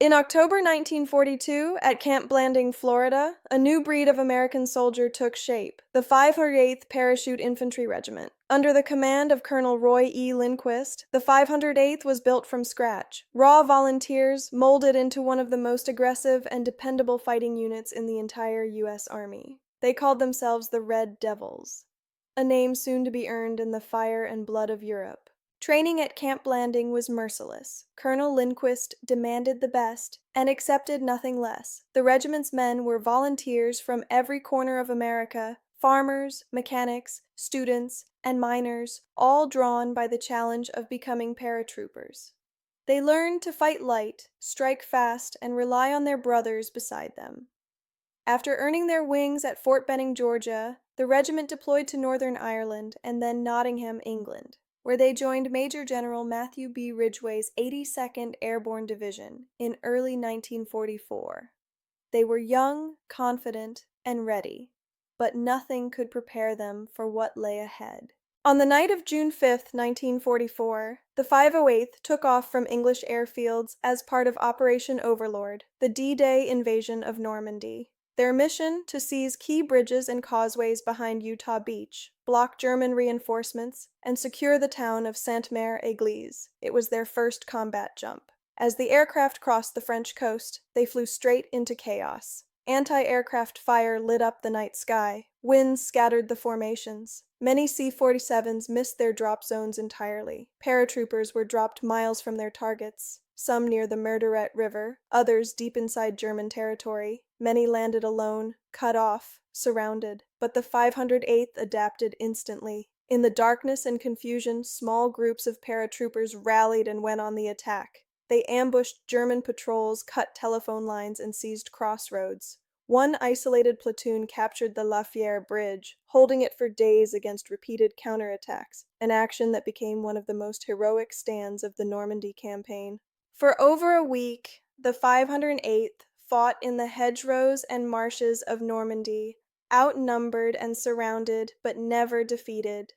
In October 1942, at Camp Blanding, Florida, a new breed of American soldier took shape, the 508th Parachute Infantry Regiment. Under the command of Colonel Roy E. Lindquist, the 508th was built from scratch. Raw volunteers molded into one of the most aggressive and dependable fighting units in the entire U.S. Army. They called themselves the Red Devils, a name soon to be earned in the fire and blood of Europe. Training at Camp Blanding was merciless. Colonel Lindquist demanded the best and accepted nothing less. The regiment's men were volunteers from every corner of America, farmers, mechanics, students, and miners, all drawn by the challenge of becoming paratroopers. They learned to fight light, strike fast, and rely on their brothers beside them. After earning their wings at Fort Benning, Georgia, the regiment deployed to Northern Ireland and then Nottingham, England, where they joined Major General Matthew B. Ridgway's 82nd Airborne Division in early 1944. They were young, confident, and ready, but nothing could prepare them for what lay ahead. On the night of June 5, 1944, the 508th took off from English airfields as part of Operation Overlord, the D-Day invasion of Normandy. Their mission, to seize key bridges and causeways behind Utah Beach, block German reinforcements, and secure the town of Sainte-Mère-Église. It was their first combat jump. As the aircraft crossed the French coast, they flew straight into chaos. Anti-aircraft fire lit up the night sky. Winds scattered the formations. Many C-47s missed their drop zones entirely. Paratroopers were dropped miles from their targets, some near the Murderette River, others deep inside German territory. Many landed alone, cut off, surrounded. But the 508th adapted instantly. In the darkness and confusion, small groups of paratroopers rallied and went on the attack. They ambushed German patrols, cut telephone lines, and seized crossroads. One isolated platoon captured the La Fière Bridge, holding it for days against repeated counterattacks, an action that became one of the most heroic stands of the Normandy campaign. For over a week, the 508th fought in the hedgerows and marshes of Normandy, outnumbered and surrounded, but never defeated.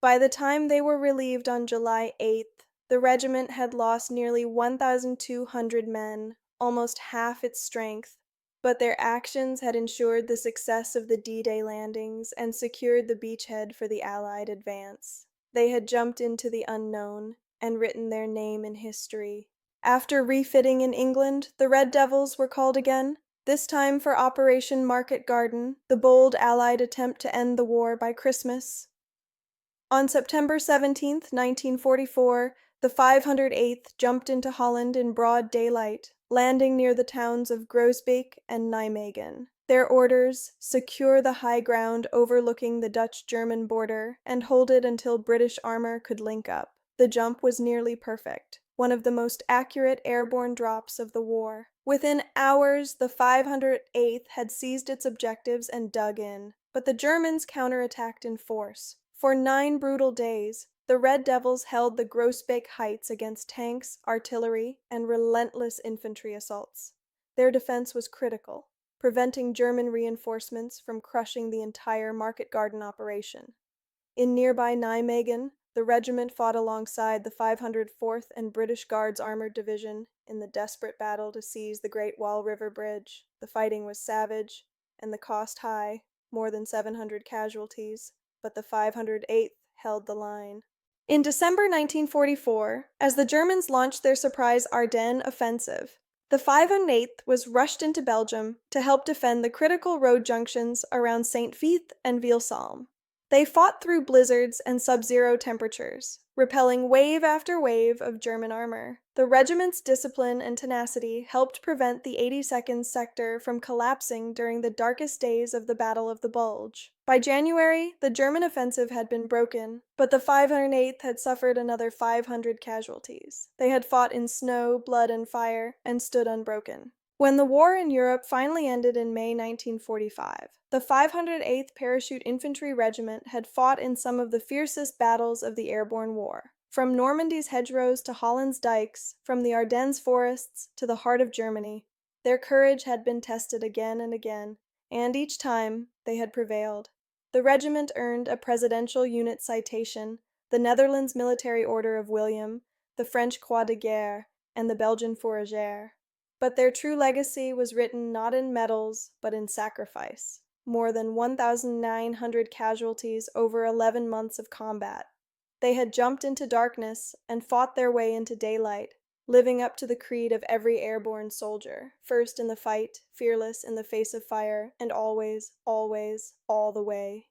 By the time they were relieved on July 8th, the regiment had lost nearly 1,200 men, almost half its strength, but their actions had ensured the success of the D-Day landings and secured the beachhead for the Allied advance. They had jumped into the unknown and written their name in history. After refitting in England, the Red Devils were called again, this time for Operation Market Garden, the bold Allied attempt to end the war by Christmas. On September 17, 1944, the 508th jumped into Holland in broad daylight, landing near the towns of Groesbeek and Nijmegen. Their orders: secure the high ground overlooking the Dutch-German border and hold it until British armor could link up. The jump was nearly perfect, one of the most accurate airborne drops of the war. Within hours, the 508th had seized its objectives and dug in, but the Germans counterattacked in force. For 9 brutal days, the Red Devils held the Groesbeek Heights against tanks, artillery, and relentless infantry assaults. Their defense was critical, preventing German reinforcements from crushing the entire Market Garden operation. In nearby Nijmegen, the regiment fought alongside the 504th and British Guards Armored Division in the desperate battle to seize the Great Wall River Bridge. The fighting was savage, and the cost high, more than 700 casualties, but the 508th held the line. In December 1944, as the Germans launched their surprise Ardennes offensive, the 508th was rushed into Belgium to help defend the critical road junctions around Saint-Vith and Vielsalm. They fought through blizzards and sub-zero temperatures, repelling wave after wave of German armor. The regiment's discipline and tenacity helped prevent the 82nd Sector from collapsing during the darkest days of the Battle of the Bulge. By January, the German offensive had been broken, but the 508th had suffered another 500 casualties. They had fought in snow, blood, and fire, and stood unbroken. When the war in Europe finally ended in May 1945, the 508th Parachute Infantry Regiment had fought in some of the fiercest battles of the Airborne War. From Normandy's hedgerows to Holland's dikes, from the Ardennes forests to the heart of Germany, their courage had been tested again and again, and each time they had prevailed. The regiment earned a Presidential Unit Citation, the Netherlands Military Order of William, the French Croix de Guerre, and the Belgian Fourragère. But their true legacy was written not in medals, but in sacrifice. More than 1,900 casualties over 11 months of combat. They had jumped into darkness and fought their way into daylight, living up to the creed of every airborne soldier, first in the fight, fearless in the face of fire, and always, always, all the way.